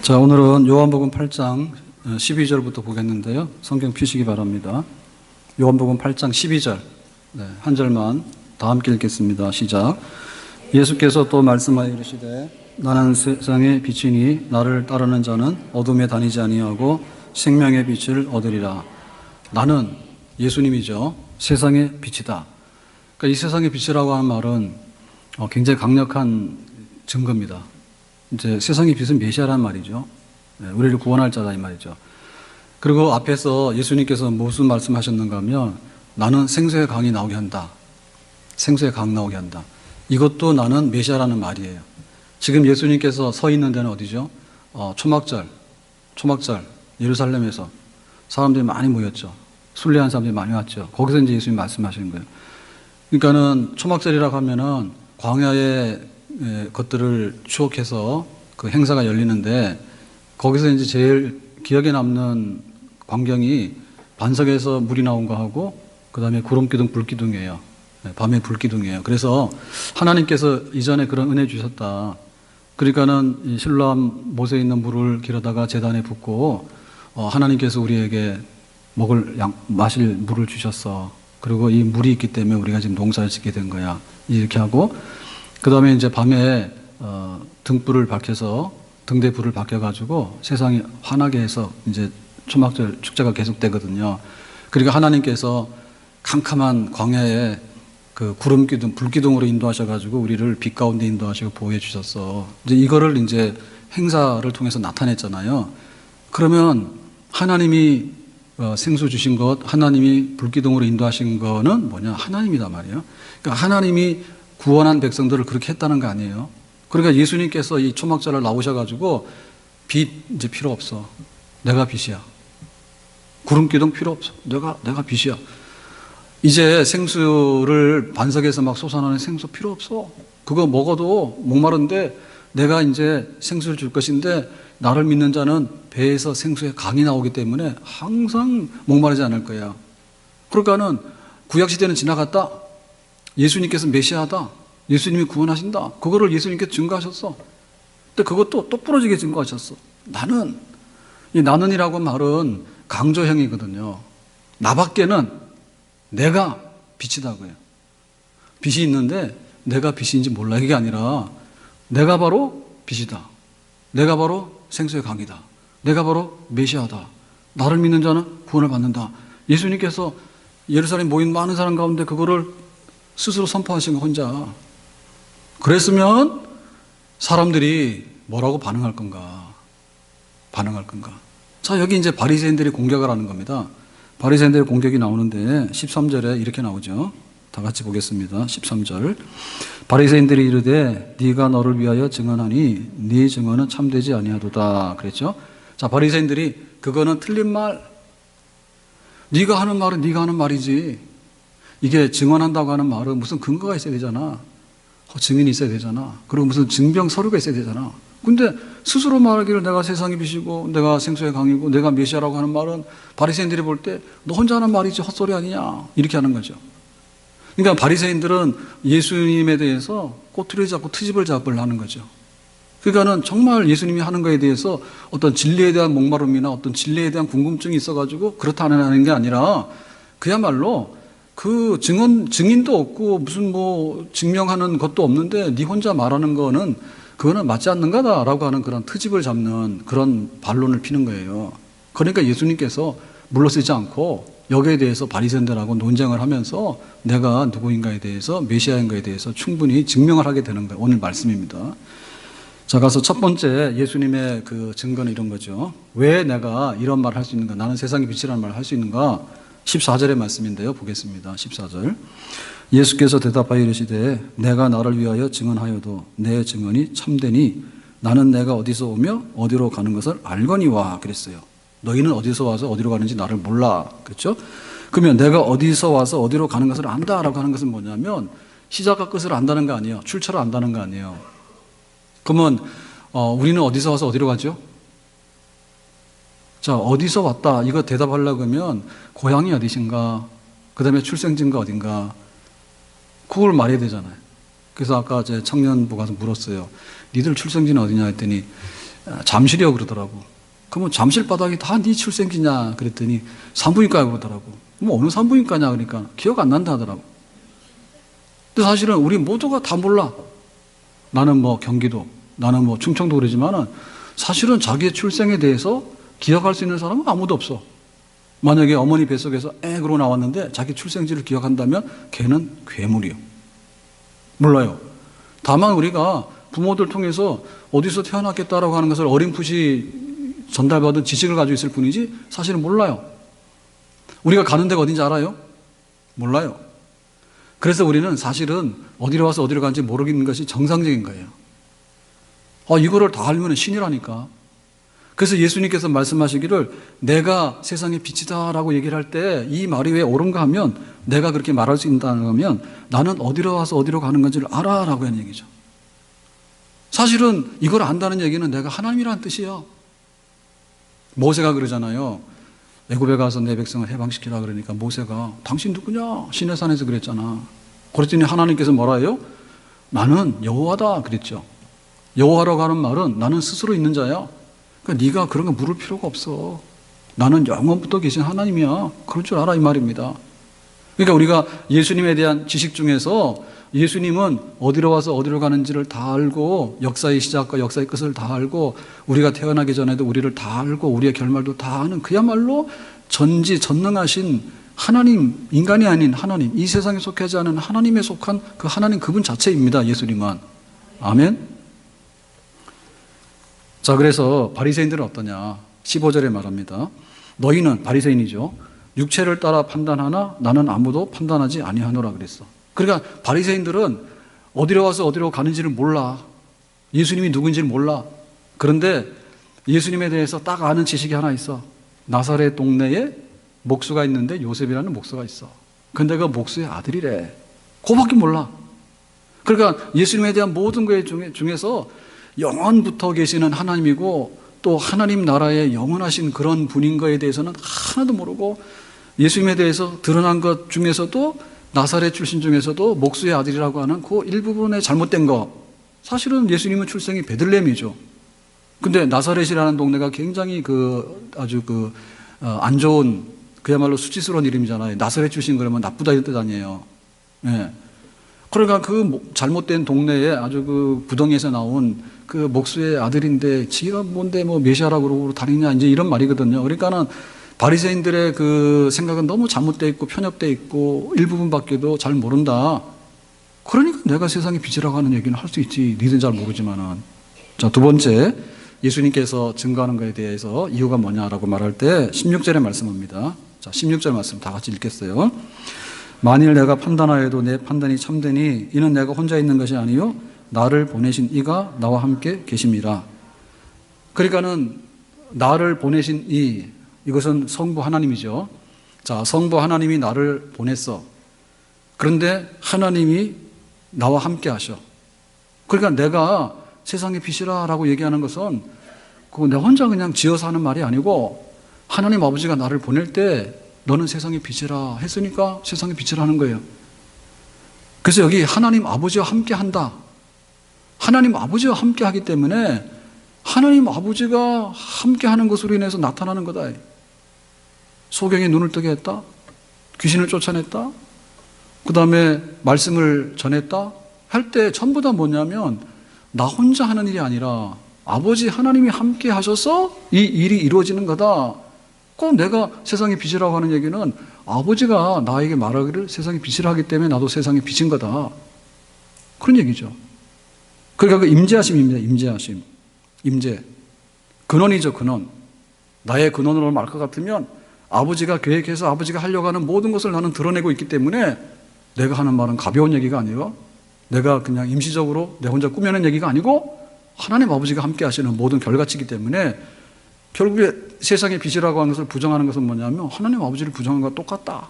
자, 오늘은 요한복음 8장 12절부터 보겠는데요. 성경 펴시기 바랍니다. 요한복음 8장 12절. 한 절만 다 함께 읽겠습니다. 시작. 예수께서 또 말씀하여 이르시되 나는 세상의 빛이니 나를 따르는 자는 어둠에 다니지 아니하고 생명의 빛을 얻으리라. 나는 예수님이죠. 세상의 빛이다. 그러니까 이 세상의 빛이라고 하는 말은 굉장히 강력한 증거입니다. 이제 세상의 빛은 메시아란 말이죠. 우리를 구원할 자다 이 말이죠. 그리고 앞에서 예수님께서 무슨 말씀하셨는가 하면 나는 생수의 강이 나오게 한다. 생수의 강 나오게 한다. 이것도 나는 메시아라는 말이에요. 지금 예수님께서 서 있는 데는 어디죠? 초막절 예루살렘에서 사람들이 많이 모였죠. 순례한 사람들이 많이 왔죠. 거기서 이제 예수님 말씀하시는 거예요. 그러니까는 초막절이라고 하면은 광야의 것들을 추억해서 그 행사가 열리는데 거기서 이제 제일 기억에 남는 광경이 반석에서 물이 나온 거 하고 그 다음에 구름기둥 불기둥이에요. 밤에 불기둥이에요. 그래서 하나님께서 이전에 그런 은혜 주셨다. 그러니까는 이 신랑 못에 있는 물을 길어다가 제단에 붓고 하나님께서 우리에게 마실 물을 주셨어. 그리고 이 물이 있기 때문에 우리가 지금 농사를 짓게 된 거야. 이렇게 하고 그 다음에 이제 밤에 등불을 밝혀서 등대 불을 밝혀가지고 세상이 환하게 해서 이제 초막절 축제가 계속되거든요. 그러니까 하나님께서 캄캄한 광야에 그 구름기둥, 불기둥으로 인도하셔가지고 우리를 빛 가운데 인도하시고 보호해 주셨어. 이제 이거를 이제 행사를 통해서 나타냈잖아요. 그러면 하나님이 생수 주신 것, 하나님이 불기둥으로 인도하신 거는 뭐냐? 하나님이다 말이에요. 그러니까 하나님이 구원한 백성들을 그렇게 했다는 거 아니에요. 그러니까 예수님께서 이 초막절을 나오셔가지고 빛 이제 필요 없어. 내가 빛이야. 구름기둥 필요 없어. 내가 빛이야. 이제 생수를 반석에서 막 솟아나는 생수 필요 없어. 그거 먹어도 목마른데 내가 이제 생수를 줄 것인데 나를 믿는 자는 배에서 생수의 강이 나오기 때문에 항상 목마르지 않을 거야. 그러니까는 구약시대는 지나갔다. 예수님께서 메시아다. 예수님이 구원하신다. 그거를 예수님께서 증거하셨어. 근데 그것도 똑부러지게 증거하셨어. 이 나는이라고 말은 강조형이거든요. 나밖에는 내가 빛이다고요. 빛이 있는데 내가 빛인지 몰라. 이게 아니라 내가 바로 빛이다. 내가 바로 생수의 강이다. 내가 바로 메시아다. 나를 믿는 자는 구원을 받는다. 예수님께서 예루살렘 모인 많은 사람 가운데 그거를 스스로 선포하신 거 혼자. 그랬으면 사람들이 뭐라고 반응할 건가? 자, 여기 이제 바리새인들이 공격을 하는 겁니다. 바리새인들의 공격이 나오는데 13절에 이렇게 나오죠. 다 같이 보겠습니다. 13절. 바리새인들이 이르되 네가 너를 위하여 증언하니 네 증언은 참되지 아니하도다. 그랬죠? 자, 바리새인들이 그거는 틀린 말. 네가 하는 말은 네가 하는 말이지. 이게 증언한다고 하는 말은 무슨 근거가 있어야 되잖아. 증인이 있어야 되잖아. 그리고 무슨 증병 서류가 있어야 되잖아. 근데 스스로 말하기를 내가 세상의 빛이고 내가 생수의 강이고 내가 메시아라고 하는 말은 바리새인들이 볼 때 너 혼자 하는 말이지 헛소리 아니냐 이렇게 하는 거죠. 그러니까 바리새인들은 예수님에 대해서 꼬투리 잡고 트집을 잡으려 하는 거죠. 그러니까는 정말 예수님이 하는 거에 대해서 어떤 진리에 대한 목마름이나 어떤 진리에 대한 궁금증이 있어가지고 그렇다는 게 아니라 그야말로 그 증인도 없고 무슨 증명하는 것도 없는데 네 혼자 말하는 거는 그거는 맞지 않는가다라고 하는 그런 트집을 잡는 그런 반론을 피는 거예요. 그러니까 예수님께서 물러서지 않고 여기에 대해서 바리새인들하고 논쟁을 하면서 내가 누구인가에 대해서 메시아인가에 대해서 충분히 증명을 하게 되는 거예요. 오늘 말씀입니다. 자, 가서 첫 번째 예수님의 그 증거는 이런 거죠. 왜 내가 이런 말을 할 수 있는가? 나는 세상의 빛이라는 말을 할 수 있는가? 14절의 말씀인데요. 보겠습니다. 14절. 예수께서 대답하여 이르시되 내가 나를 위하여 증언하여도 내 증언이 참되니 나는 내가 어디서 오며 어디로 가는 것을 알거니와 그랬어요. 너희는 어디서 와서 어디로 가는지 나를 몰라. 그렇죠? 그러면 내가 어디서 와서 어디로 가는 것을 안다라고 하는 것은 뭐냐면 시작과 끝을 안다는 거 아니에요. 출처를 안다는 거 아니에요. 그러면 우리는 어디서 와서 어디로 가죠? 자, 어디서 왔다 이거 대답하려고 하면 고향이 어디신가, 그 다음에 출생지가 어딘가 그걸 말해야 되잖아요. 그래서 아까 제 청년부 가서 물었어요. 니들 출생지는 어디냐 했더니 잠실이요 그러더라고. 그러면 잠실 바닥이 다 네 출생지냐 그랬더니 산부인과에 그러더라고. 뭐 어느 산부인과냐 그러니까 기억 안 난다 하더라고. 근데 사실은 우리 모두가 다 몰라. 나는 뭐 경기도, 나는 뭐 충청도 그러지만은 사실은 자기의 출생에 대해서 기억할 수 있는 사람은 아무도 없어. 만약에 어머니 뱃속에서 그러고 나왔는데 자기 출생지를 기억한다면 걔는 괴물이요. 몰라요. 다만 우리가 부모들 통해서 어디서 태어났겠다라고 하는 것을 어렴풋이 전달받은 지식을 가지고 있을 뿐이지 사실은 몰라요. 우리가 가는 데가 어딘지 알아요? 몰라요. 그래서 우리는 사실은 어디로 와서 어디로 가는지 모르겠는 것이 정상적인 거예요. 이거를 다 알면 신이라니까. 그래서 예수님께서 말씀하시기를 내가 세상의 빛이다라고 얘기를 할 때 이 말이 왜 옳은가 하면 내가 그렇게 말할 수 있다는 거면 나는 어디로 와서 어디로 가는 건지를 알아라고 하는 얘기죠. 사실은 이걸 안다는 얘기는 내가 하나님이라는 뜻이야. 모세가 그러잖아요. 애굽에 가서 내 백성을 해방시키라 그러니까 모세가 당신 누구냐? 시내산에서 그랬잖아. 그랬더니 하나님께서 뭐라 해요? 나는 여호와다 그랬죠. 여호와라고 하는 말은 나는 스스로 있는 자야. 그러니까 네가 그런 거 물을 필요가 없어. 나는 영원부터 계신 하나님이야. 그럴 줄 알아 이 말입니다. 그러니까 우리가 예수님에 대한 지식 중에서 예수님은 어디로 와서 어디로 가는지를 다 알고 역사의 시작과 역사의 끝을 다 알고 우리가 태어나기 전에도 우리를 다 알고 우리의 결말도 다 아는 그야말로 전지전능하신 하나님, 인간이 아닌 하나님, 이 세상에 속하지 않은 하나님에 속한 그 하나님 그분 자체입니다. 예수님은. 아멘. 자, 그래서 바리새인들은 어떠냐? 15절에 말합니다. 너희는 바리새인이죠. 육체를 따라 판단하나 나는 아무도 판단하지 아니하노라 그랬어. 그러니까 바리새인들은 어디로 와서 어디로 가는지를 몰라. 예수님이 누구인지를 몰라. 그런데 예수님에 대해서 딱 아는 지식이 하나 있어. 나사렛 동네에 목수가 있는데 요셉이라는 목수가 있어. 근데 그 목수의 아들이래. 그거밖에 몰라. 그러니까 예수님에 대한 모든 것 중에서 영원부터 계시는 하나님이고 또 하나님 나라의 영원하신 그런 분인 거에 대해서는 하나도 모르고 예수님에 대해서 드러난 것 중에서도 나사렛 출신 중에서도 목수의 아들이라고 하는 그 일부분에 잘못된 거. 사실은 예수님은 출생이 베들레헴이죠. 근데 나사렛이라는 동네가 굉장히 아주 안 좋은 그야말로 수치스러운 이름이잖아요. 나사렛 출신 그러면 나쁘다 이런 뜻 아니에요. 예. 그러니까 그 잘못된 동네에 아주 부덩이에서 나온 그 목수의 아들인데 지가 뭔데 뭐 메시아라고 그러고 다니냐 이제 이런 말이거든요. 그러니까는 바리새인들의 그 생각은 너무 잘못되어 있고 편협되어 있고 일부분밖에도 잘 모른다. 그러니까 내가 세상의 빛이라고 하는 얘기는 할 수 있지. 니들은 잘 모르지만은. 자, 두 번째 예수님께서 증거하는 것에 대해서 이유가 뭐냐라고 말할 때 16절의 말씀입니다. 자, 16절 말씀 다 같이 읽겠어요. 만일 내가 판단하여도 내 판단이 참되니 이는 내가 혼자 있는 것이 아니요 나를 보내신 이가 나와 함께 계심이라. 그러니까는 나를 보내신 이것은 성부 하나님이죠. 자, 성부 하나님이 나를 보냈어. 그런데 하나님이 나와 함께 하셔. 그러니까 내가 세상의 빛이라라고 얘기하는 것은 그거 내가 혼자 그냥 지어서 하는 말이 아니고 하나님 아버지가 나를 보낼 때 너는 세상의 빛이라 했으니까 세상의 빛이라 하는 거예요. 그래서 여기 하나님 아버지와 함께 한다. 하나님 아버지와 함께 하기 때문에 하나님 아버지가 함께 하는 것으로 인해서 나타나는 거다. 소경이 눈을 뜨게 했다. 귀신을 쫓아냈다. 그 다음에 말씀을 전했다. 할 때 전부 다 뭐냐면 나 혼자 하는 일이 아니라 아버지 하나님이 함께 하셔서 이 일이 이루어지는 거다. 꼭 내가 세상의 빛이라고 하는 얘기는 아버지가 나에게 말하기를 세상의 빛이라 하기 때문에 나도 세상의 빛인 거다. 그런 얘기죠. 그러니까 그 임재하심입니다. 임재하심. 임재. 근원이죠, 근원. 나의 근원으로 말 것 같으면 아버지가 계획해서 아버지가 하려고 하는 모든 것을 나는 드러내고 있기 때문에 내가 하는 말은 가벼운 얘기가 아니라 내가 그냥 임시적으로 내 혼자 꾸며낸 얘기가 아니고 하나님 아버지가 함께 하시는 모든 결과치이기 때문에 결국에 세상의 빛이라고 하는 것을 부정하는 것은 뭐냐면 하나님 아버지를 부정한 것과 똑같다.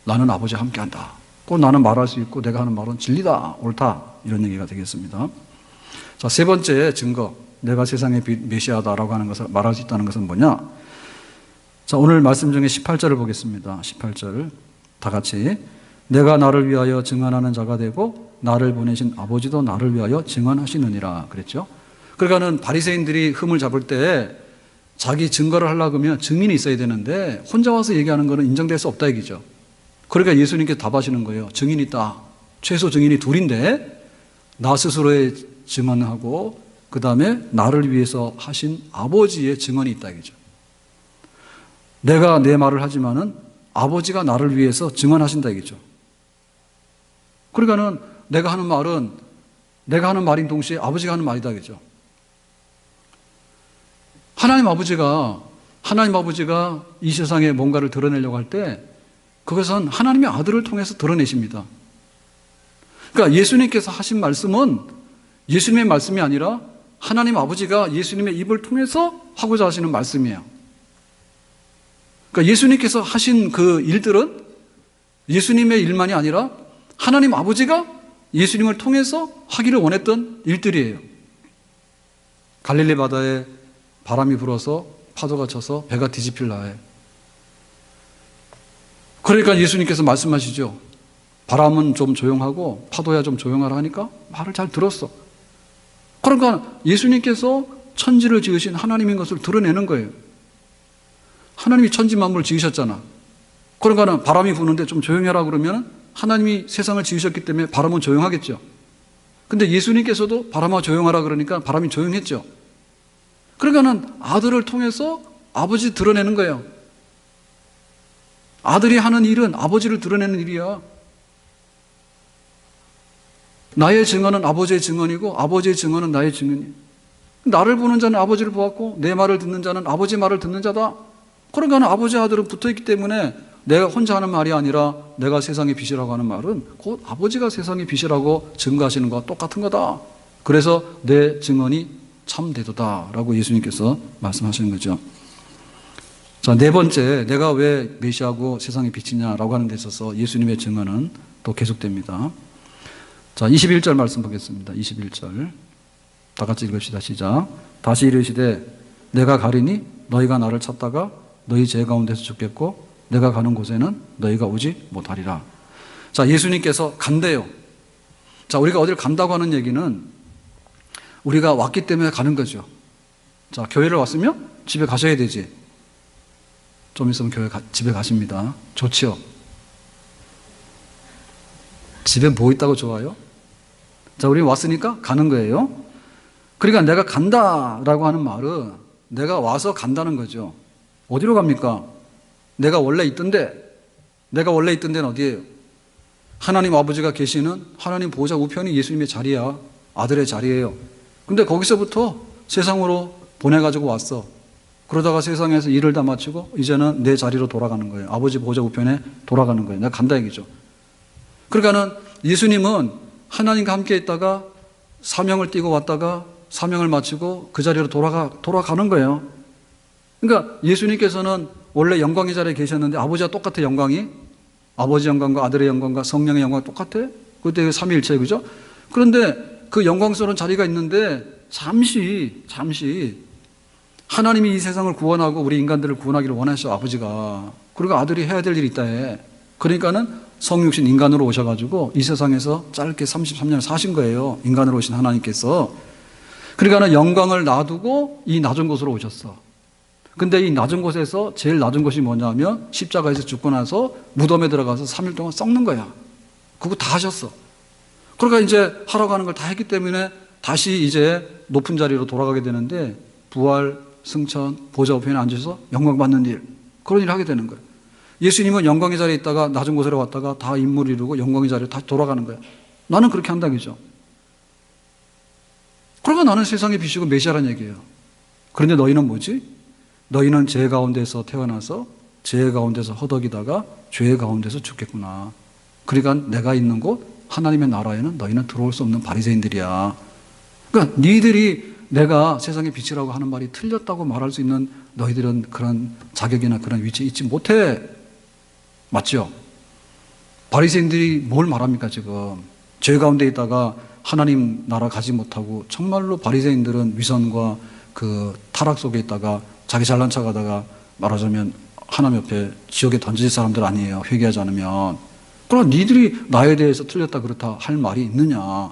나는 아버지와 함께 한다. 꼭 나는 말할 수 있고 내가 하는 말은 진리다, 옳다. 이런 얘기가 되겠습니다. 자, 세 번째 증거. 내가 세상의 빛 메시아다라고 하는 것을 말할 수 있다는 것은 뭐냐? 자, 오늘 말씀 중에 18절을 보겠습니다. 18절. 다 같이. 내가 나를 위하여 증언하는 자가 되고 나를 보내신 아버지도 나를 위하여 증언하시느니라 그랬죠. 그러니까는 바리새인들이 흠을 잡을 때 자기 증거를 하려고 하면 증인이 있어야 되는데 혼자 와서 얘기하는 거는 인정될 수 없다 얘기죠. 그러니까 예수님께서 답하시는 거예요. 증인이 있다. 최소 증인이 둘인데 나 스스로의 증언하고 그 다음에 나를 위해서 하신 아버지의 증언이 있다 얘기죠. 내가 내 말을 하지만은 아버지가 나를 위해서 증언하신다 얘기죠. 그러니까는 내가 하는 말인 동시에 아버지가 하는 말이다 얘기죠. 하나님 아버지가 이 세상에 뭔가를 드러내려고 할 때 그것은 하나님의 아들을 통해서 드러내십니다. 그러니까 예수님께서 하신 말씀은 예수님의 말씀이 아니라 하나님 아버지가 예수님의 입을 통해서 하고자 하시는 말씀이에요. 그러니까 예수님께서 하신 그 일들은 예수님의 일만이 아니라 하나님 아버지가 예수님을 통해서 하기를 원했던 일들이에요. 갈릴리 바다에 바람이 불어서 파도가 쳐서 배가 뒤집힐 나에. 그러니까 예수님께서 말씀하시죠. 바람은 좀 조용하고 파도야 좀 조용하라 하니까 말을 잘 들었어. 그러니까 예수님께서 천지를 지으신 하나님인 것을 드러내는 거예요. 하나님이 천지 만물을 지으셨잖아. 그러니까 바람이 부는데 좀 조용해라 그러면 하나님이 세상을 지으셨기 때문에 바람은 조용하겠죠. 근데 예수님께서도 바람아 조용하라 그러니까 바람이 조용했죠. 그러니까는 아들을 통해서 아버지 드러내는 거예요. 아들이 하는 일은 아버지를 드러내는 일이야. 나의 증언은 아버지의 증언이고 아버지의 증언은 나의 증언이에요. 나를 보는 자는 아버지를 보았고 내 말을 듣는 자는 아버지 말을 듣는 자다. 그러니까 아버지 아들은 붙어있기 때문에 내가 혼자 하는 말이 아니라 내가 세상의 빛이라고 하는 말은 곧 아버지가 세상의 빛이라고 증거하시는 것과 똑같은 거다. 그래서 내 증언이 참되도다 라고 예수님께서 말씀하시는 거죠. 자, 네 번째, 내가 왜 메시아고 세상의 빛이냐라고 하는 데 있어서 예수님의 증언은 또 계속됩니다. 자, 21절 말씀 보겠습니다. 21절 다 같이 읽읍시다. 시작. 다시 이르시되 내가 가리니 너희가 나를 찾다가 너희 죄 가운데서 죽겠고 내가 가는 곳에는 너희가 오지 못하리라. 자, 예수님께서 간대요. 자, 우리가 어디를 간다고 하는 얘기는 우리가 왔기 때문에 가는 거죠. 자, 교회를 왔으면 집에 가셔야 되지. 좀 있으면 집에 가십니다. 좋지요? 집에 뭐 있다고 좋아요? 자, 우리 왔으니까 가는 거예요. 그러니까 내가 간다라고 하는 말은 내가 와서 간다는 거죠. 어디로 갑니까? 내가 원래 있던 데는 어디예요? 하나님 아버지가 계시는 하나님 보호자 우편이 예수님의 자리야. 아들의 자리예요. 근데 거기서부터 세상으로 보내가지고 왔어. 그러다가 세상에서 일을 다 마치고 이제는 내 자리로 돌아가는 거예요. 아버지 보호자 우편에 돌아가는 거예요. 내가 간다 얘기죠. 그러니까는 예수님은 하나님과 함께 있다가 사명을 띠고 왔다가 사명을 마치고 그 자리로 돌아가는 거예요. 그러니까 예수님께서는 원래 영광의 자리에 계셨는데 아버지와 똑같아. 영광이 아버지 영광과 아들의 영광과 성령의 영광이 똑같아. 그때 삼위일체, 그죠? 그런데 그 영광스러운 자리가 있는데 잠시 하나님이 이 세상을 구원하고 우리 인간들을 구원하기를 원하셔. 아버지가. 그리고 아들이 해야 될 일이 있다 해. 그러니까는 성육신 인간으로 오셔가지고 이 세상에서 짧게 33년을 사신 거예요. 인간으로 오신 하나님께서. 그러니까는 영광을 놔두고 이 낮은 곳으로 오셨어. 근데 이 낮은 곳에서 제일 낮은 곳이 뭐냐면 십자가에서 죽고 나서 무덤에 들어가서 3일 동안 썩는 거야. 그거 다 하셨어. 그러니까 이제 하라고 하는 걸 다 했기 때문에 다시 이제 높은 자리로 돌아가게 되는데 부활, 승천, 보좌 우편에 앉아서 영광 받는 일, 그런 일을 하게 되는 거예요. 예수님은 영광의 자리에 있다가 낮은 곳으로 왔다가 다 임무를 이루고 영광의 자리로 다시 돌아가는 거야. 나는 그렇게 한다기죠. 그러니까 나는 세상의 빛이고 메시아란 얘기예요. 그런데 너희는 뭐지? 너희는 죄 가운데서 태어나서 죄 가운데서 허덕이다가 죄 가운데서 죽겠구나. 그러니까 내가 있는 곳 하나님의 나라에는 너희는 들어올 수 없는 바리새인들이야. 그러니까 니들이 내가 세상의 빛이라고 하는 말이 틀렸다고 말할 수 있는 너희들은 그런 자격이나 그런 위치에 있지 못해. 맞죠? 바리새인들이 뭘 말합니까 지금? 죄 가운데 있다가 하나님 나라 가지 못하고 정말로 바리새인들은 위선과 그 타락 속에 있다가 자기 잘난 척하다가 말하자면 하나님 옆에 지옥에 던질 사람들 아니에요. 회개하지 않으면. 그럼 니들이 나에 대해서 틀렸다 그렇다 할 말이 있느냐?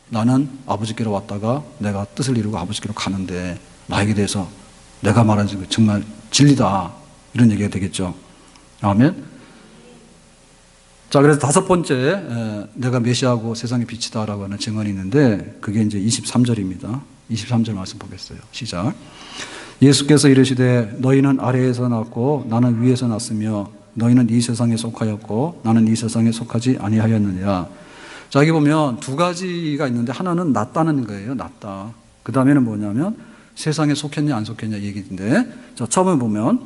나는 아버지께로 왔다가 내가 뜻을 이루고 아버지께로 가는데 나에게 대해서 내가 말한 게 정말 진리다. 이런 얘기가 되겠죠. 아멘. 자, 그래서 다섯 번째, 내가 메시아고 세상의 빛이다라고 하는 증언이 있는데 그게 이제 23절입니다. 23절 말씀 보겠어요. 시작. 예수께서 이르시되 너희는 아래에서 났고 나는 위에서 났으며 너희는 이 세상에 속하였고 나는 이 세상에 속하지 아니하였느냐. 자, 여기 보면 두 가지가 있는데 하나는 낫다는 거예요. 낫다. 그 다음에는 뭐냐면 세상에 속했냐 안 속했냐 얘기인데, 자, 처음에 보면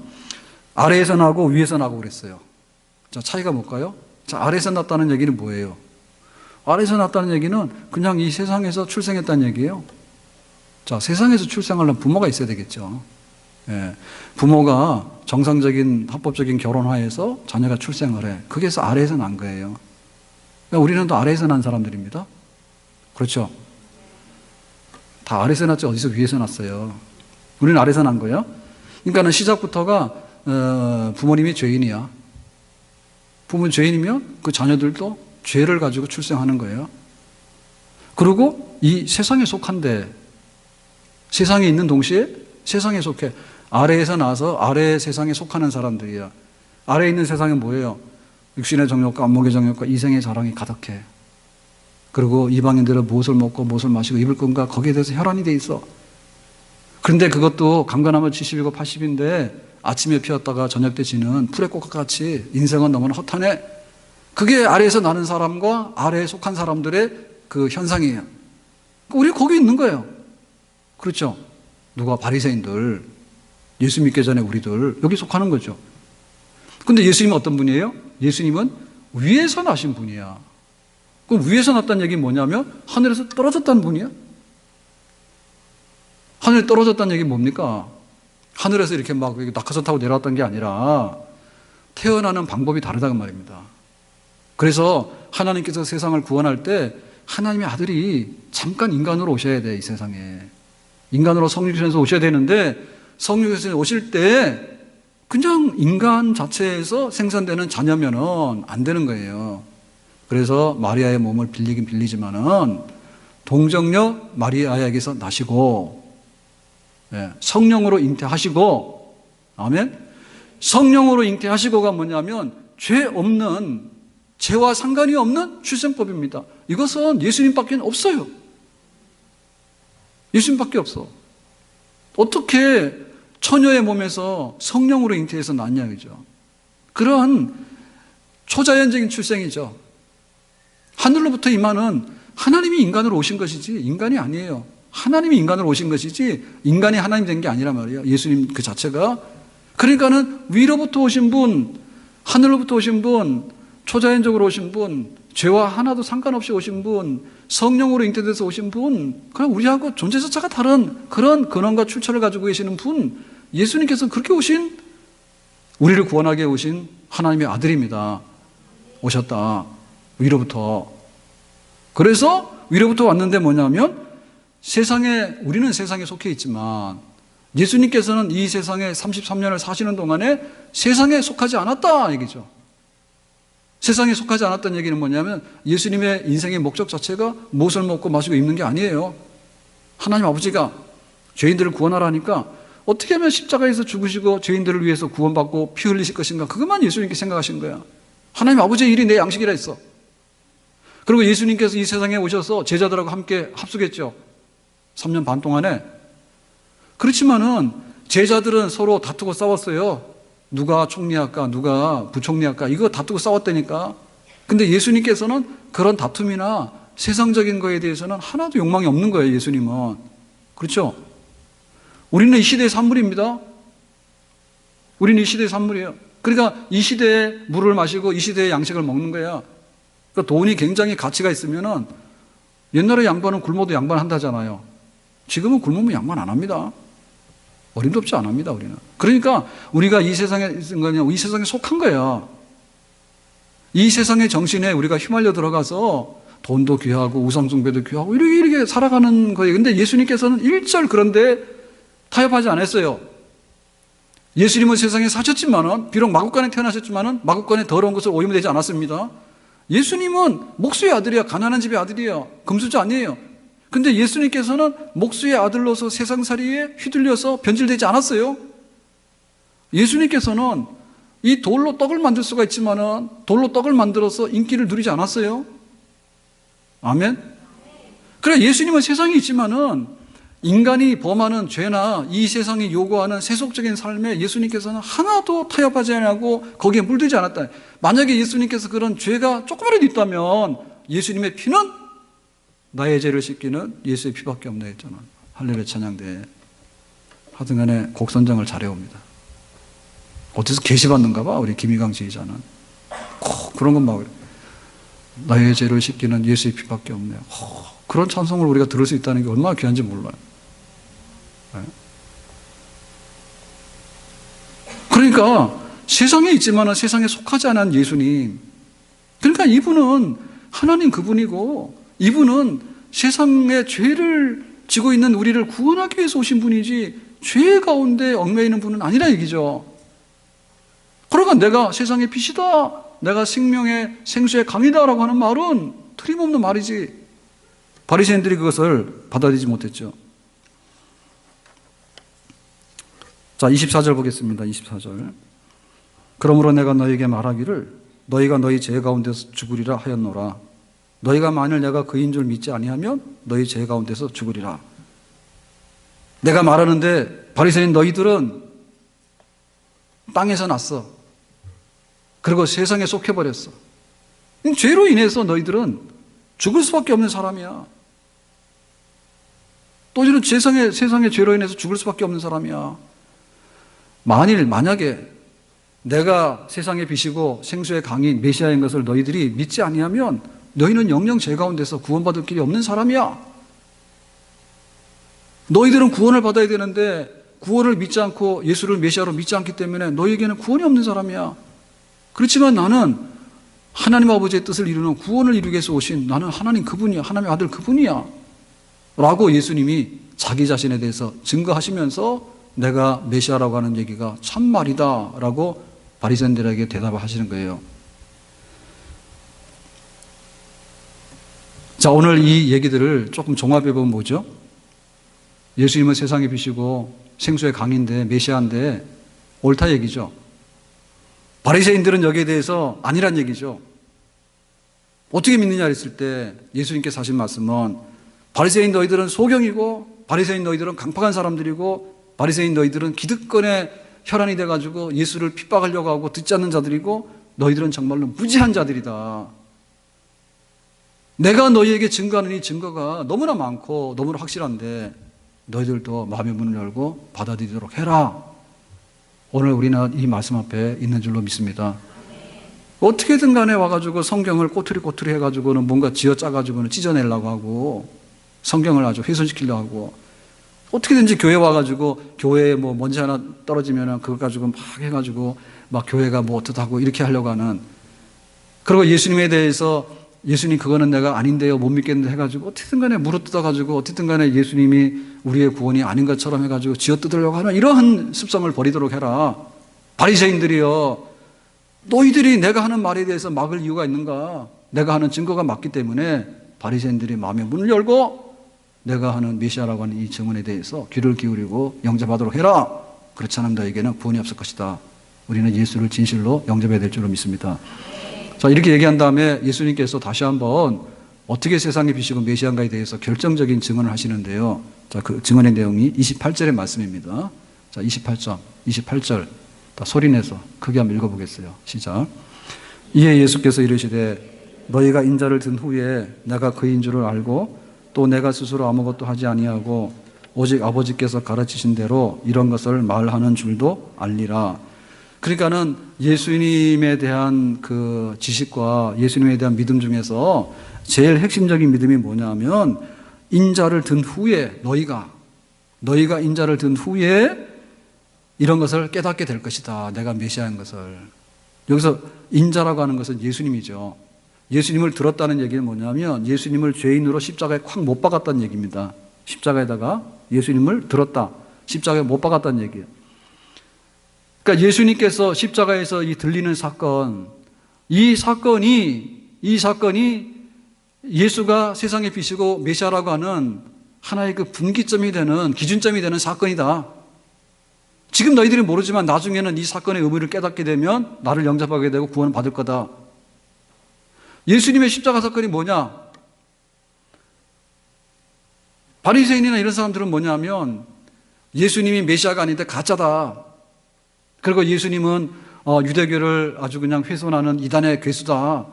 아래에서 나고 위에서 나고 그랬어요. 자, 차이가 뭘까요? 자, 아래에서 났다는 얘기는 뭐예요? 아래에서 났다는 얘기는 그냥 이 세상에서 출생했다는 얘기예요. 자, 세상에서 출생하려면 부모가 있어야 되겠죠. 예, 부모가 정상적인 합법적인 결혼하에서 자녀가 출생을 해. 그게서 아래에서 난 거예요. 그러니까 우리는 또 아래에서 난 사람들입니다. 그렇죠? 다 아래에서 났지 어디서 위에서 났어요. 우리는 아래에서 난 거예요. 그러니까는 시작부터가 부모님이 죄인이야. 부모는 죄인이면 그 자녀들도 죄를 가지고 출생하는 거예요. 그리고 이 세상에 속한데, 세상에 있는 동시에 세상에 속해. 아래에서 나서 아래 세상에 속하는 사람들이야. 아래에 있는 세상은 뭐예요? 육신의 정욕과 안목의 정욕과 이생의 자랑이 가득해. 그리고 이방인들은 무엇을 먹고 무엇을 마시고 입을 건가 거기에 대해서 혈안이 돼 있어. 그런데 그것도 강건하면 70이고 80인데 아침에 피었다가 저녁 때 지는 풀의 꽃과 같이 인생은 너무나 허탄해. 그게 아래에서 나는 사람과 아래에 속한 사람들의 그 현상이에요. 우리 거기 있는 거예요. 그렇죠? 누가 바리새인들, 예수 믿기 전에 우리들 여기 속하는 거죠. 근데 예수님은 어떤 분이에요? 예수님은 위에서 나신 분이야. 그럼 위에서 났다는 얘기는 뭐냐면 하늘에서 떨어졌다는 분이야. 하늘에 떨어졌다는 얘기는 뭡니까? 하늘에서 이렇게 막 낙하산 타고 내려왔던 게 아니라 태어나는 방법이 다르다는 말입니다. 그래서 하나님께서 세상을 구원할 때 하나님의 아들이 잠깐 인간으로 오셔야 돼, 이 세상에. 인간으로 성육신에서 오셔야 되는데 성육신에서 오실 때 그냥 인간 자체에서 생산되는 자녀면은 안 되는 거예요. 그래서 마리아의 몸을 빌리긴 빌리지만은 동정녀 마리아에게서 나시고, 예, 성령으로 잉태하시고, 아멘. 성령으로 잉태하시고가 뭐냐면 죄 없는, 죄와 상관이 없는 출생법입니다. 이것은 예수님밖에 없어요. 예수님밖에 없어. 어떻게 처녀의 몸에서 성령으로 잉태해서 낳냐, 그죠? 그런 초자연적인 출생이죠. 하늘로부터 임하는 하나님이 인간으로 오신 것이지 인간이 아니에요. 하나님이 인간으로 오신 것이지 인간이 하나님 된 게 아니란 말이에요. 예수님 그 자체가. 그러니까는 위로부터 오신 분, 하늘로부터 오신 분, 초자연적으로 오신 분, 죄와 하나도 상관없이 오신 분, 성령으로 잉태돼서 오신 분, 그냥 우리하고 존재 자체가 다른 그런 근원과 출처를 가지고 계시는 분, 예수님께서 그렇게 오신, 우리를 구원하게 오신 하나님의 아들입니다. 오셨다. 위로부터. 그래서 위로부터 왔는데 뭐냐면 세상에, 우리는 세상에 속해 있지만 예수님께서는 이 세상에 33년을 사시는 동안에 세상에 속하지 않았다 얘기죠. 세상에 속하지 않았다는 얘기는 뭐냐면 예수님의 인생의 목적 자체가 무엇을 먹고 마시고 입는 게 아니에요. 하나님 아버지가 죄인들을 구원하라니까 어떻게 하면 십자가에서 죽으시고 죄인들을 위해서 구원받고 피 흘리실 것인가, 그것만 예수님께 생각하신 거야. 하나님 아버지의 일이 내 양식이라 했어. 그리고 예수님께서 이 세상에 오셔서 제자들하고 함께 합숙했죠. 3년 반 동안에. 그렇지만은 제자들은 서로 다투고 싸웠어요. 누가 총리할까, 누가 부총리할까, 이거 다투고 싸웠다니까. 근데 예수님께서는 그런 다툼이나 세상적인 거에 대해서는 하나도 욕망이 없는 거예요, 예수님은. 그렇죠? 우리는 이 시대의 산물입니다. 우리는 이 시대의 산물이에요. 그러니까 이 시대의 물을 마시고 이 시대의 양식을 먹는 거야. 그러니까 돈이 굉장히 가치가 있으면은, 옛날에 양반은 굶어도 양반한다잖아요. 지금은 굶으면 양반 안 합니다. 어림도 안 합니다, 우리는. 그러니까 우리가 이 세상에 있는 거냐, 이 세상에 속한 거야. 이 세상의 정신에 우리가 휘말려 들어가서 돈도 귀하고 우상숭배도 귀하고 이렇게 살아가는 거예요. 근데 예수님께서는 일절 그런데 타협하지 않았어요. 예수님은 세상에 사셨지만은, 비록 마구간에 태어나셨지만은 마구간에 더러운 것을 오염되지 않았습니다. 예수님은 목수의 아들이야. 가난한 집의 아들이야. 금수저 아니에요. 근데 예수님께서는 목수의 아들로서 세상살이에 휘둘려서 변질되지 않았어요. 예수님께서는 이 돌로 떡을 만들 수가 있지만은 돌로 떡을 만들어서 인기를 누리지 않았어요. 아멘. 그래, 예수님은 세상에 있지만은 인간이 범하는 죄나 이 세상이 요구하는 세속적인 삶에 예수님께서는 하나도 타협하지 않고 거기에 물들지 않았다. 만약에 예수님께서 그런 죄가 조금이라도 있다면 예수님의 피는 나의 죄를 씻기는 예수의 피밖에 없네 했잖아. 할렐루야 찬양대. 하여튼간에 곡 선정을 잘해옵니다. 어디서 계시받는가 봐, 우리 김희강 지휘자는. 그런 건 막 나의 죄를 씻기는 예수의 피밖에 없네. 그런 찬송을 우리가 들을 수 있다는 게 얼마나 귀한지 몰라요. 네. 그러니까 세상에 있지만 세상에 속하지 않은 예수님, 그러니까 이분은 하나님 그분이고 이분은 세상의 죄를 지고 있는 우리를 구원하기 위해서 오신 분이지 죄 가운데 얽매여 있는 분은 아니라 얘기죠. 그러니까 내가 세상의 빛이다, 내가 생명의 생수의 강이다라고 하는 말은 틀림없는 말이지. 바리새인들이 그것을 받아들이지 못했죠. 자, 24절 보겠습니다. 24절. 그러므로 내가 너희에게 말하기를 너희가 너희 죄 가운데서 죽으리라 하였노라. 너희가 만일 내가 그인 줄 믿지 아니하면 너희 죄 가운데서 죽으리라. 내가 말하는데 바리새인 너희들은 땅에서 났어. 그리고 세상에 속해버렸어. 죄로 인해서 너희들은 죽을 수밖에 없는 사람이야. 또 이런 세상의 죄로 인해서 죽을 수밖에 없는 사람이야. 만약에 내가 세상의 빛이고 생수의 강인 메시아인 것을 너희들이 믿지 아니하면 너희는 영영 죄 가운데서 구원받을 길이 없는 사람이야. 너희들은 구원을 받아야 되는데 구원을 믿지 않고 예수를 메시아로 믿지 않기 때문에 너희에게는 구원이 없는 사람이야. 그렇지만 나는 하나님 아버지의 뜻을 이루는 구원을 이루기 위해서 오신 나는 하나님 그분이야. 하나님의 아들 그분이야. 라고 예수님이 자기 자신에 대해서 증거하시면서 내가 메시아라고 하는 얘기가 참말이다 라고 바리새인들에게 대답을 하시는 거예요. 자, 오늘 이 얘기들을 조금 종합해 보면 뭐죠? 예수님은 세상의 빛이고 생수의 강인데 메시아인데 옳다 얘기죠. 바리새인들은 여기에 대해서 아니란 얘기죠. 어떻게 믿느냐 했을 때 예수님께서 하신 말씀은 바리새인 너희들은 소경이고 바리새인 너희들은 강팍한 사람들이고 바리새인 너희들은 기득권의 혈안이 돼가지고 예수를 핍박하려고 하고 듣지 않는 자들이고 너희들은 정말로 무지한 자들이다. 내가 너희에게 증거하는 이 증거가 너무나 많고 너무나 확실한데 너희들도 마음의 문을 열고 받아들이도록 해라. 오늘 우리는 이 말씀 앞에 있는 줄로 믿습니다. 어떻게든 간에 와가지고 성경을 꼬투리 해가지고는 뭔가 쥐어짜가지고는 찢어내려고 하고 성경을 아주 훼손시키려고 하고 어떻게든지 교회 와가지고 교회에 뭐 먼지 하나 떨어지면은 그걸 가지고 막 해가지고 막 교회가 뭐 어떻다고 이렇게 하려고 하는, 그리고 예수님에 대해서 예수님 그거는 내가 아닌데요 못 믿겠는데 해가지고 어떻게든 간에 물어뜯어가지고 어떻게든 간에 예수님이 우리의 구원이 아닌 것처럼 해가지고 쥐어뜯으려고 하는 이러한 습성을 버리도록 해라. 바리새인들이여, 너희들이 내가 하는 말에 대해서 막을 이유가 있는가? 내가 하는 증거가 맞기 때문에 바리새인들이 마음의 문을 열고 내가 하는 메시아라고 하는 이 증언에 대해서 귀를 기울이고 영접하도록 해라. 그렇지 않으면 너에게는 구원이 없을 것이다. 우리는 예수를 진실로 영접해야 될 줄로 믿습니다. 자, 이렇게 얘기한 다음에 예수님께서 다시 한번 어떻게 세상의 빛이고 메시아인가에 대해서 결정적인 증언을 하시는데요. 자, 그 증언의 내용이 28절의 말씀입니다. 자, 28절. 다 소리내서 크게 한번 읽어보겠어요. 시작. 이에 예수께서 이르시되 너희가 인자를 든 후에 내가 그인 줄을 알고 또 내가 스스로 아무것도 하지 아니하고 오직 아버지께서 가르치신 대로 이런 것을 말하는 줄도 알리라. 그러니까는 예수님에 대한 그 지식과 예수님에 대한 믿음 중에서 제일 핵심적인 믿음이 뭐냐면 인자를 든 후에 너희가 인자를 든 후에 이런 것을 깨닫게 될 것이다. 내가 메시아인 것을. 여기서 인자라고 하는 것은 예수님이죠. 예수님을 들었다는 얘기는 뭐냐면 예수님을 죄인으로 십자가에 콱 못 박았다는 얘기입니다. 십자가에다가 예수님을 들었다. 십자가에 못 박았다는 얘기예요. 그러니까 예수님께서 십자가에서 이 들리는 사건, 이 사건이 예수가 세상의 빛이고 메시아라고 하는 하나의 그 분기점이 되는, 기준점이 되는 사건이다. 지금 너희들이 모르지만 나중에는 이 사건의 의미를 깨닫게 되면 나를 영접하게 되고 구원을 받을 거다. 예수님의 십자가 사건이 뭐냐? 바리새인이나 이런 사람들은 뭐냐면 예수님이 메시아가 아닌데 가짜다. 그리고 예수님은 유대교를 아주 그냥 훼손하는 이단의 괴수다.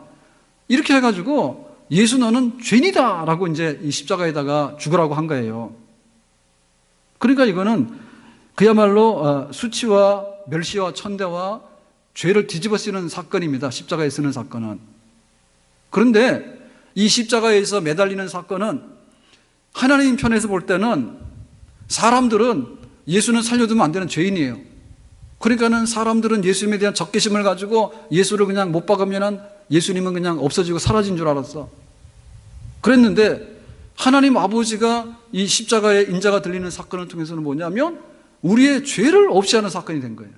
이렇게 해가지고 예수 너는 죄인이다 라고 이제 이 십자가에다가 죽으라고 한 거예요. 그러니까 이거는 그야말로 수치와 멸시와 천대와 죄를 뒤집어 쓰는 사건입니다. 십자가에 쓰는 사건은. 그런데 이 십자가에서 매달리는 사건은 하나님 편에서 볼 때는 사람들은 예수는 살려두면 안 되는 죄인이에요. 그러니까는 사람들은 예수님에 대한 적개심을 가지고 예수를 그냥 못 박으면은 예수님은 그냥 없어지고 사라진 줄 알았어. 그랬는데 하나님 아버지가 이 십자가에 인자가 들리는 사건을 통해서는 뭐냐면 우리의 죄를 없이 하는 사건이 된 거예요.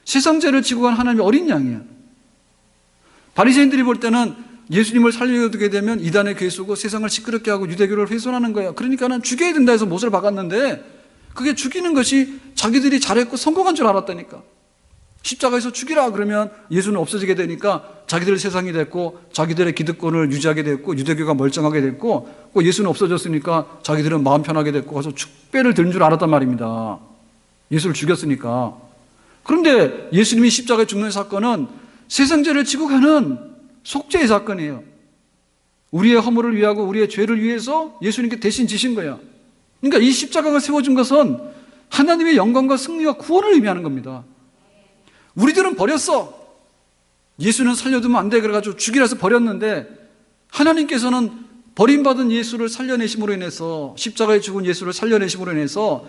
세상 죄를 지고 간 하나님의 어린 양이야. 바리새인들이 볼 때는 예수님을 살려두게 되면 이단의 괴수고 세상을 시끄럽게 하고 유대교를 훼손하는 거야. 그러니까는 죽여야 된다 해서 못을 박았는데 그게 죽이는 것이 자기들이 잘했고 성공한 줄 알았다니까. 십자가에서 죽이라 그러면 예수는 없어지게 되니까 자기들 세상이 됐고 자기들의 기득권을 유지하게 됐고 유대교가 멀쩡하게 됐고 예수는 없어졌으니까 자기들은 마음 편하게 됐고 가서 축배를 든 줄 알았단 말입니다. 예수를 죽였으니까. 그런데 예수님이 십자가에 죽는 사건은 세상죄를 지고 가는 속죄의 사건이에요. 우리의 허물을 위하고 우리의 죄를 위해서 예수님께 대신 지신 거야. 그러니까 이 십자가가 세워진 것은 하나님의 영광과 승리와 구원을 의미하는 겁니다. 우리들은 버렸어. 예수는 살려두면 안 돼. 그래가지고 죽이라 해서 버렸는데 하나님께서는 버림받은 예수를 살려내심으로 인해서 십자가에 죽은 예수를 살려내심으로 인해서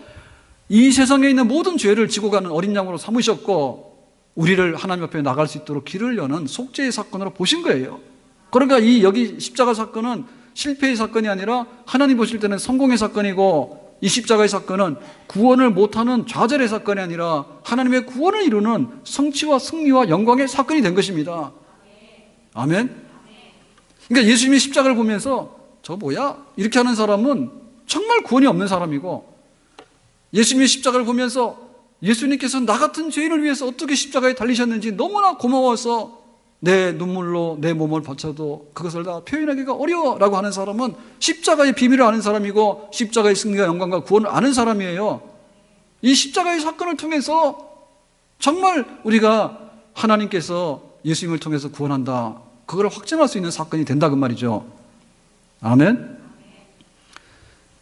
이 세상에 있는 모든 죄를 지고 가는 어린 양으로 삼으셨고 우리를 하나님 앞에 나갈 수 있도록 길을 여는 속죄의 사건으로 보신 거예요. 그러니까 여기 십자가 사건은 실패의 사건이 아니라 하나님 보실 때는 성공의 사건이고 이 십자가의 사건은 구원을 못하는 좌절의 사건이 아니라 하나님의 구원을 이루는 성취와 승리와 영광의 사건이 된 것입니다. 아멘. 그러니까 예수님이 십자가를 보면서 저 뭐야? 이렇게 하는 사람은 정말 구원이 없는 사람이고 예수님이 십자가를 보면서 예수님께서 나 같은 죄인을 위해서 어떻게 십자가에 달리셨는지 너무나 고마워서 내 눈물로 내 몸을 바쳐도 그것을 다 표현하기가 어려워라고 하는 사람은 십자가의 비밀을 아는 사람이고 십자가의 승리와 영광과 구원을 아는 사람이에요. 이 십자가의 사건을 통해서 정말 우리가 하나님께서 예수님을 통해서 구원한다. 그걸 확증할 수 있는 사건이 된다 그 말이죠. 아멘.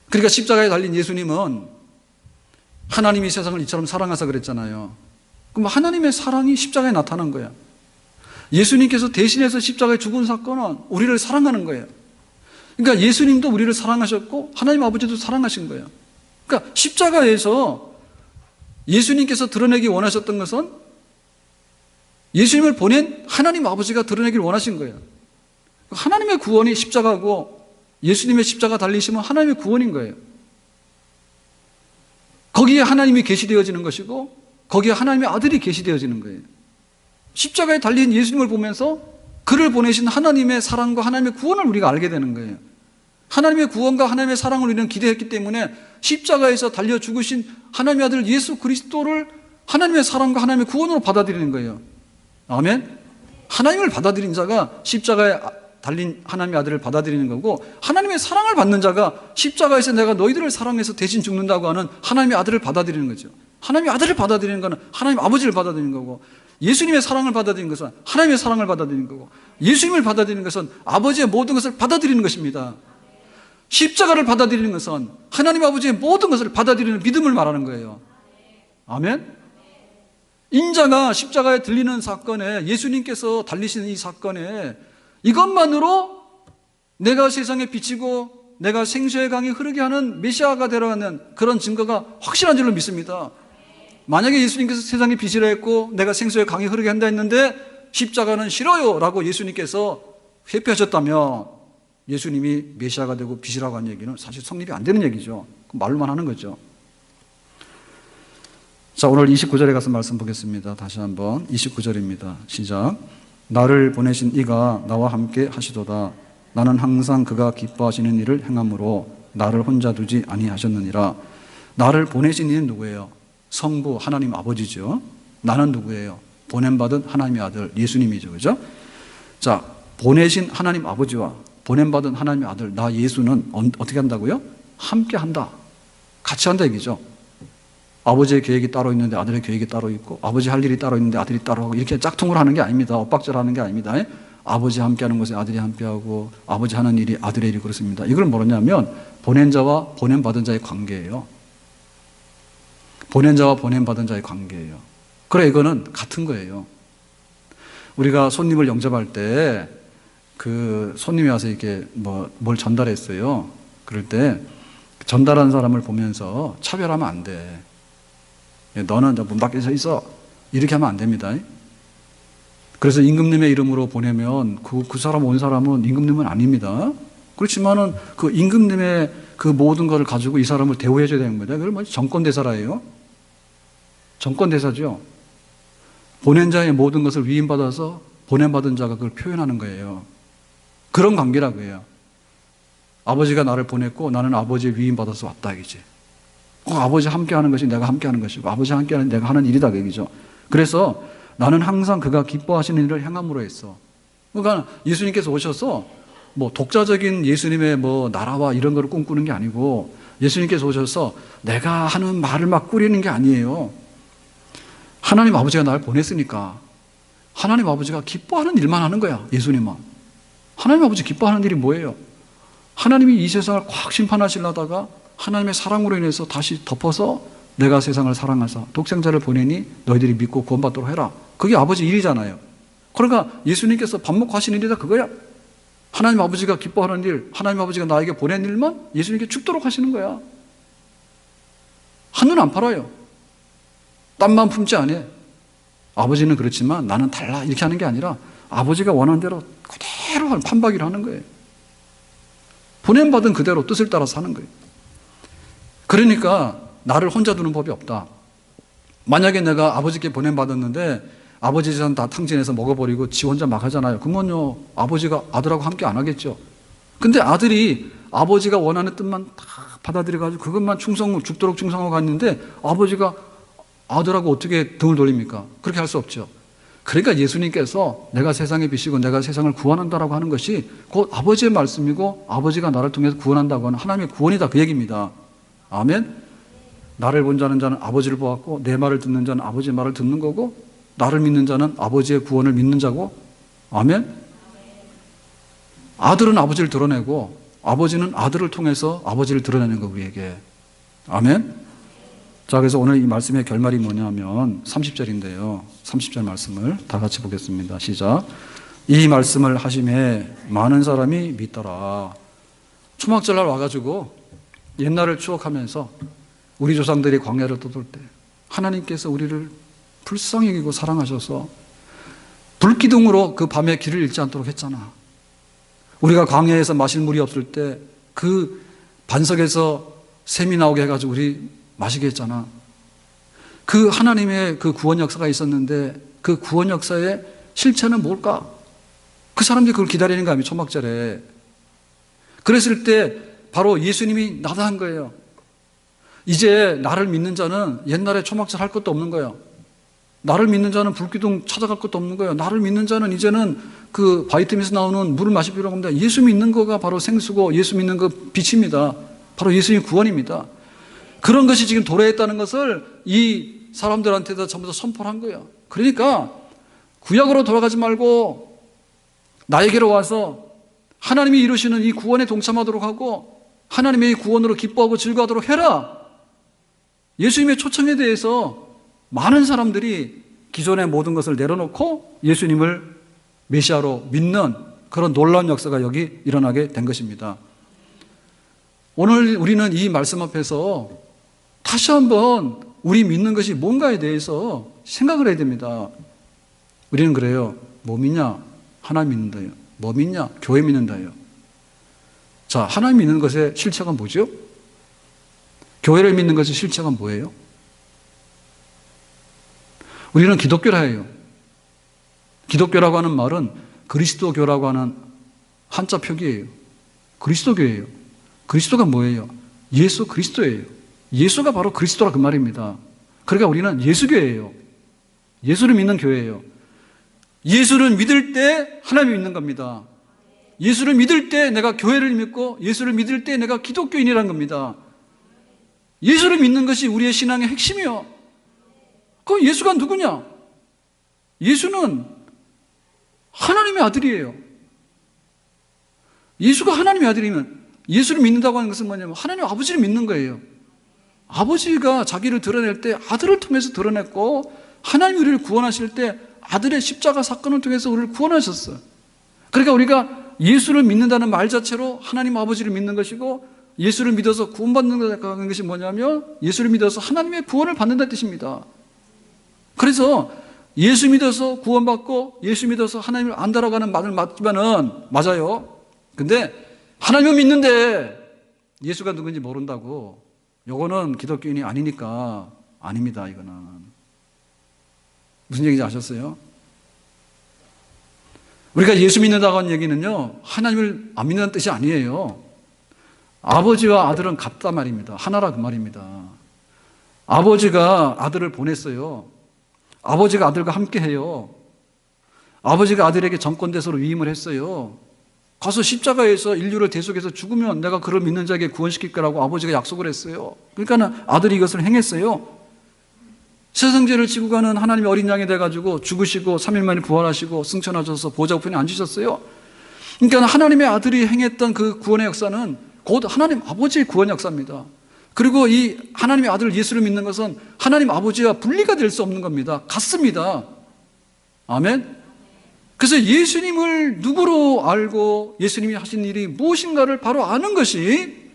그러니까 십자가에 달린 예수님은 하나님이 세상을 이처럼 사랑하사 그랬잖아요. 그럼 하나님의 사랑이 십자가에 나타난 거야. 예수님께서 대신해서 십자가에 죽은 사건은 우리를 사랑하는 거예요. 그러니까 예수님도 우리를 사랑하셨고 하나님 아버지도 사랑하신 거예요. 그러니까 십자가에서 예수님께서 드러내기 원하셨던 것은 예수님을 보낸 하나님 아버지가 드러내기를 원하신 거예요. 하나님의 구원이 십자가고 예수님의 십자가 달리심은 하나님의 구원인 거예요. 거기에 하나님이 계시되어지는 것이고 거기에 하나님의 아들이 계시되어지는 거예요. 십자가에 달린 예수님을 보면서 그를 보내신 하나님의 사랑과 하나님의 구원을 우리가 알게 되는 거예요. 하나님의 구원과 하나님의 사랑을 우리는 기대했기 때문에 십자가에서 달려 죽으신 하나님의 아들 예수 그리스도를 하나님의 사랑과 하나님의 구원으로 받아들이는 거예요. 아멘. 하나님을 받아들인 자가 십자가에 달린 하나님의 아들을 받아들이는 거고 하나님의 사랑을 받는 자가 십자가에서 내가 너희들을 사랑해서 대신 죽는다고 하는 하나님의 아들을 받아들이는 거죠. 하나님의 아들을 받아들이는 것은 하나님 아버지를 받아들이는 거고 예수님의 사랑을 받아들이는 것은 하나님의 사랑을 받아들이는 거고 예수님을 받아들이는 것은 아버지의 모든 것을 받아들이는 것입니다. 십자가를 받아들이는 것은 하나님 아버지의 모든 것을 받아들이는 믿음을 말하는 거예요. 아멘. 인자가 십자가에 들리는 사건에 예수님께서 달리시는 이 사건에 이것만으로 내가 세상에 비치고 내가 생수의 강이 흐르게 하는 메시아가 되라는 그런 증거가 확실한 줄로 믿습니다. 만약에 예수님께서 세상에 빛이라 했고 내가 생수의 강이 흐르게 한다 했는데 십자가는 싫어요 라고 예수님께서 회피하셨다면 예수님이 메시아가 되고 빛이라고 한 얘기는 사실 성립이 안 되는 얘기죠. 말로만 하는 거죠. 자, 오늘 29절에 가서 말씀 보겠습니다. 다시 한번 29절입니다. 시작. 나를 보내신 이가 나와 함께 하시도다. 나는 항상 그가 기뻐하시는 일을 행함으로 나를 혼자 두지 아니하셨느니라. 나를 보내신 이는 누구예요? 성부 하나님 아버지죠. 나는 누구예요? 보냄받은 하나님의 아들 예수님이죠. 그죠? 자, 보내신 하나님 아버지와 보냄받은 하나님의 아들 나 예수는 어떻게 한다고요? 함께 한다. 같이 한다 얘기죠. 아버지의 계획이 따로 있는데 아들의 계획이 따로 있고, 아버지 할 일이 따로 있는데 아들이 따로 하고, 이렇게 짝퉁을 하는 게 아닙니다. 엇박자를 하는 게 아닙니다. 아버지 함께 하는 것에 아들이 함께 하고, 아버지 하는 일이 아들의 일이 그렇습니다. 이걸 뭐냐면 보낸 자와 보냄받은 자의 관계예요. 보낸 자와 보냄받은 자의 관계예요. 그래, 이거는 같은 거예요. 우리가 손님을 영접할 때 그 손님이 와서 이렇게 뭘 전달했어요. 그럴 때 전달한 사람을 보면서 차별하면 안 돼. 너는 문 밖에 서 있어. 이렇게 하면 안 됩니다. 그래서 임금님의 이름으로 보내면 그 사람 온 사람은 임금님은 아닙니다. 그렇지만은 그 임금님의 그 모든 것을 가지고 이 사람을 대우해 줘야 되는 겁니다. 그걸 뭐 정권대사라예요. 정권대사죠. 보낸 자의 모든 것을 위임받아서 보냄받은 자가 그걸 표현하는 거예요. 그런 관계라고 해요. 아버지가 나를 보냈고 나는 아버지의 위임받아서 왔다 이거지. 아버지 함께 하는 것이 내가 함께 하는 것이고 아버지 함께 하는 내가 하는 일이다 얘기죠. 그래서 나는 항상 그가 기뻐하시는 일을 행함으로 했어. 그러니까 예수님께서 오셔서 독자적인 예수님의 나라와 이런 거를 꿈꾸는 게 아니고, 예수님께서 오셔서 내가 하는 말을 막 꾸리는 게 아니에요. 하나님 아버지가 나를 보냈으니까 하나님 아버지가 기뻐하는 일만 하는 거야. 예수님은. 하나님 아버지 기뻐하는 일이 뭐예요? 하나님이 이 세상을 꽉 심판하시려다가 하나님의 사랑으로 인해서 다시 덮어서 내가 세상을 사랑하사 독생자를 보내니 너희들이 믿고 구원받도록 해라. 그게 아버지 일이잖아요. 그러니까 예수님께서 반복하신 일이다 그거야. 하나님 아버지가 기뻐하는 일, 하나님 아버지가 나에게 보낸 일만 예수님께 죽도록 하시는 거야. 한눈 안 팔아요. 땀만 품지 않아요. 아버지는 그렇지만 나는 달라 이렇게 하는 게 아니라 아버지가 원하는 대로 그대로 판박이를 하는 거예요. 보냄받은 그대로 뜻을 따라서 하는 거예요. 그러니까 나를 혼자 두는 법이 없다. 만약에 내가 아버지께 보냄받았는데 아버지 재산 다 탕진해서 먹어버리고 지 혼자 막 하잖아요. 그러면요 아버지가 아들하고 함께 안 하겠죠. 근데 아들이 아버지가 원하는 뜻만 다 받아들여가지고 그것만 죽도록 충성하고 갔는데 아버지가 아들하고 어떻게 등을 돌립니까? 그렇게 할 수 없죠. 그러니까 예수님께서 내가 세상의 빛이고 내가 세상을 구원한다라고 하는 것이 곧 아버지의 말씀이고 아버지가 나를 통해서 구원한다고 하는 하나님의 구원이다 그 얘기입니다. 아멘. 나를 본 자는 아버지를 보았고 내 말을 듣는 자는 아버지의 말을 듣는 거고 나를 믿는 자는 아버지의 구원을 믿는 자고. 아멘. 아들은 아버지를 드러내고 아버지는 아들을 통해서 아버지를 드러내는 거 우리에게. 아멘. 자, 그래서 오늘 이 말씀의 결말이 뭐냐면 30절인데요. 30절 말씀을 다 같이 보겠습니다. 시작. 이 말씀을 하심에 많은 사람이 믿더라. 초막절날 와가지고 옛날을 추억하면서 우리 조상들이 광야를 떠돌 때 하나님께서 우리를 불쌍히 여기고 사랑하셔서 불기둥으로 그 밤에 길을 잃지 않도록 했잖아. 우리가 광야에서 마실 물이 없을 때 그 반석에서 샘이 나오게 해가지고 우리 마시게 했잖아. 그 하나님의 그 구원 역사가 있었는데 그 구원 역사의 실체는 뭘까? 그 사람들이 그걸 기다리는 거 아니에요, 초막절에. 그랬을 때 바로 예수님이 나타난 거예요. 이제 나를 믿는 자는 옛날에 초막절 할 것도 없는 거예요. 나를 믿는 자는 불기둥 찾아갈 것도 없는 거예요. 나를 믿는 자는 이제는 그 바이틈에서 나오는 물을 마실 필요가 없는데 예수 믿는 거가 바로 생수고 예수 믿는 거 빛입니다. 바로 예수님의 구원입니다. 그런 것이 지금 도래했다는 것을 이 사람들한테도 전부 다 선포를 한 거예요. 그러니까 구약으로 돌아가지 말고 나에게로 와서 하나님이 이루시는 이 구원에 동참하도록 하고 하나님의 구원으로 기뻐하고 즐거워하도록 해라. 예수님의 초청에 대해서 많은 사람들이 기존의 모든 것을 내려놓고 예수님을 메시아로 믿는 그런 놀라운 역사가 여기 일어나게 된 것입니다. 오늘 우리는 이 말씀 앞에서 다시 한번 우리 믿는 것이 뭔가에 대해서 생각을 해야 됩니다. 우리는 그래요. 뭐 믿냐? 하나님 믿는다요. 뭐 믿냐? 교회 믿는다요. 자, 하나님 믿는 것의 실체가 뭐죠? 교회를 믿는 것의 실체가 뭐예요? 우리는 기독교라 해요. 기독교라고 하는 말은 그리스도교라고 하는 한자 표기예요. 그리스도교예요. 그리스도가 뭐예요? 예수 그리스도예요. 예수가 바로 그리스도라 그 말입니다. 그러니까 우리는 예수교예요. 예수를 믿는 교회예요. 예수를 믿을 때 하나님을 믿는 겁니다. 예수를 믿을 때 내가 교회를 믿고 예수를 믿을 때 내가 기독교인이라는 겁니다. 예수를 믿는 것이 우리의 신앙의 핵심이요. 그 예수가 누구냐? 예수는 하나님의 아들이에요. 예수가 하나님의 아들이면 예수를 믿는다고 하는 것은 뭐냐면 하나님 아버지를 믿는 거예요. 아버지가 자기를 드러낼 때 아들을 통해서 드러냈고 하나님이 우리를 구원하실 때 아들의 십자가 사건을 통해서 우리를 구원하셨어요. 그러니까 우리가 예수를 믿는다는 말 자체로 하나님 아버지를 믿는 것이고 예수를 믿어서 구원받는 것이 뭐냐면 예수를 믿어서 하나님의 구원을 받는다는 뜻입니다. 그래서 예수 믿어서 구원받고 예수 믿어서 하나님을 안다라고 하는 말을 맞지만은 맞아요. 근데 하나님을 믿는데 예수가 누군지 모른다고 요거는 기독교인이 아니니까 아닙니다. 이거는 무슨 얘기인지 아셨어요? 우리가 예수 믿는다고 하는 얘기는요 하나님을 안 믿는다는 뜻이 아니에요. 아버지와 아들은 같단 말입니다. 하나라 그 말입니다. 아버지가 아들을 보냈어요. 아버지가 아들과 함께해요. 아버지가 아들에게 정권대서로 위임을 했어요. 가서 십자가에서 인류를 대속해서 죽으면 내가 그를 믿는 자에게 구원시킬 거라고 아버지가 약속을 했어요. 그러니까 아들이 이것을 행했어요. 세상 죄를 지고 가는 하나님의 어린 양이 돼가지고 죽으시고 3일 만에 부활하시고 승천하셔서 보좌 우편에 앉으셨어요. 그러니까 하나님의 아들이 행했던 그 구원의 역사는 곧 하나님 아버지의 구원 역사입니다. 그리고 이 하나님의 아들 예수를 믿는 것은 하나님 아버지와 분리가 될 수 없는 겁니다. 같습니다. 아멘. 그래서 예수님을 누구로 알고 예수님이 하신 일이 무엇인가를 바로 아는 것이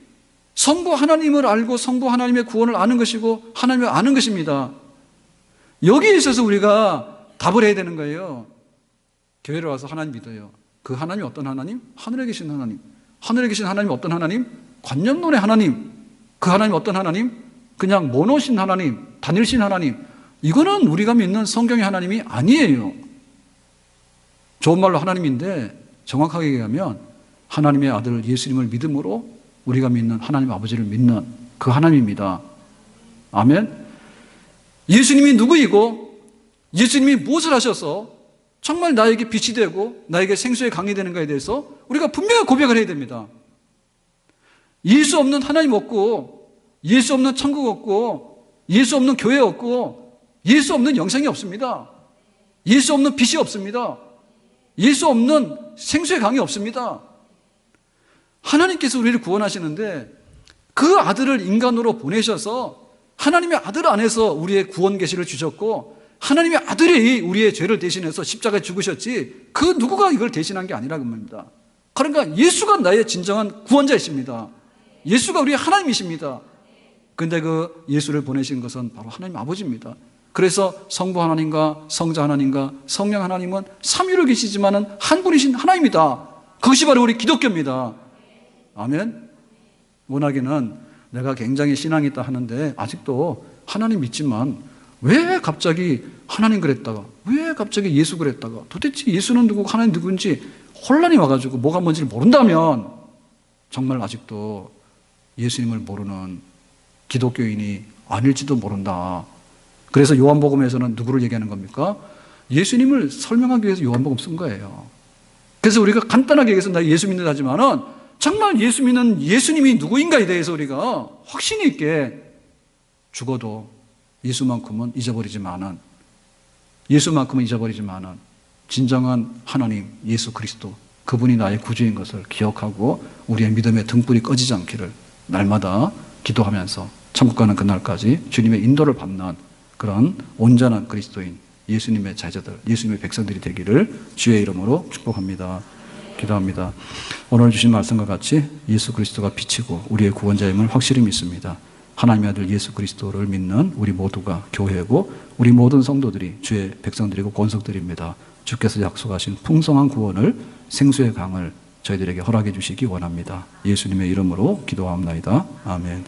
성부 하나님을 알고 성부 하나님의 구원을 아는 것이고 하나님을 아는 것입니다. 여기에 있어서 우리가 답을 해야 되는 거예요. 교회를 와서 하나님 믿어요. 그 하나님이 어떤 하나님? 하늘에 계신 하나님. 하늘에 계신 하나님이 어떤 하나님? 관념론의 하나님. 그 하나님 어떤 하나님? 그냥 모노신 하나님, 단일신 하나님. 이거는 우리가 믿는 성경의 하나님이 아니에요. 좋은 말로 하나님인데 정확하게 얘기하면 하나님의 아들 예수님을 믿음으로 우리가 믿는 하나님 아버지를 믿는 그 하나님입니다. 아멘. 예수님이 누구이고 예수님이 무엇을 하셔서 정말 나에게 빛이 되고 나에게 생수의 강이 되는 것에 대해서 우리가 분명히 고백을 해야 됩니다. 예수 없는 하나님 없고 예수 없는 천국 없고 예수 없는 교회 없고 예수 없는 영생이 없습니다. 예수 없는 빛이 없습니다. 예수 없는 생수의 강이 없습니다. 하나님께서 우리를 구원하시는데 그 아들을 인간으로 보내셔서 하나님의 아들 안에서 우리의 구원 계시를 주셨고 하나님의 아들이 우리의 죄를 대신해서 십자가에 죽으셨지 그 누구가 이걸 대신한 게 아니라고 합니다. 그러니까 예수가 나의 진정한 구원자이십니다. 예수가 우리의 하나님이십니다. 그런데 그 예수를 보내신 것은 바로 하나님 아버지입니다. 그래서 성부 하나님과 성자 하나님과 성령 하나님은 삼위로 계시지만은 한 분이신 하나님이다. 그것이 바로 우리 기독교입니다. 아멘. 워낙에는 내가 굉장히 신앙이 있다 하는데 아직도 하나님 믿지만 왜 갑자기 하나님 그랬다가 왜 갑자기 예수 그랬다가 도대체 예수는 누구고 하나님 누구인지 혼란이 와가지고 뭐가 뭔지를 모른다면 정말 아직도 예수님을 모르는 기독교인이 아닐지도 모른다. 그래서 요한복음에서는 누구를 얘기하는 겁니까? 예수님을 설명하기 위해서 요한복음 쓴 거예요. 그래서 우리가 간단하게 얘기해서 나 예수 믿는다 하지만은 정말 예수 믿는 예수님이 누구인가에 대해서 우리가 확신이 있게 죽어도 예수만큼은 잊어버리지만은 진정한 하나님 예수 그리스도 그분이 나의 구주인 것을 기억하고 우리의 믿음의 등불이 꺼지지 않기를 날마다 기도하면서 천국 가는 그날까지 주님의 인도를 받는 그런 온전한 그리스도인 예수님의 자녀들, 예수님의 백성들이 되기를 주의 이름으로 축복합니다. 기도합니다. 오늘 주신 말씀과 같이 예수 그리스도가 빛이고 우리의 구원자임을 확실히 믿습니다. 하나님의 아들 예수 그리스도를 믿는 우리 모두가 교회고 우리 모든 성도들이 주의 백성들이고 권속들입니다. 주께서 약속하신 풍성한 구원을 생수의 강을 저희들에게 허락해 주시기 원합니다. 예수님의 이름으로 기도하옵나이다. 아멘.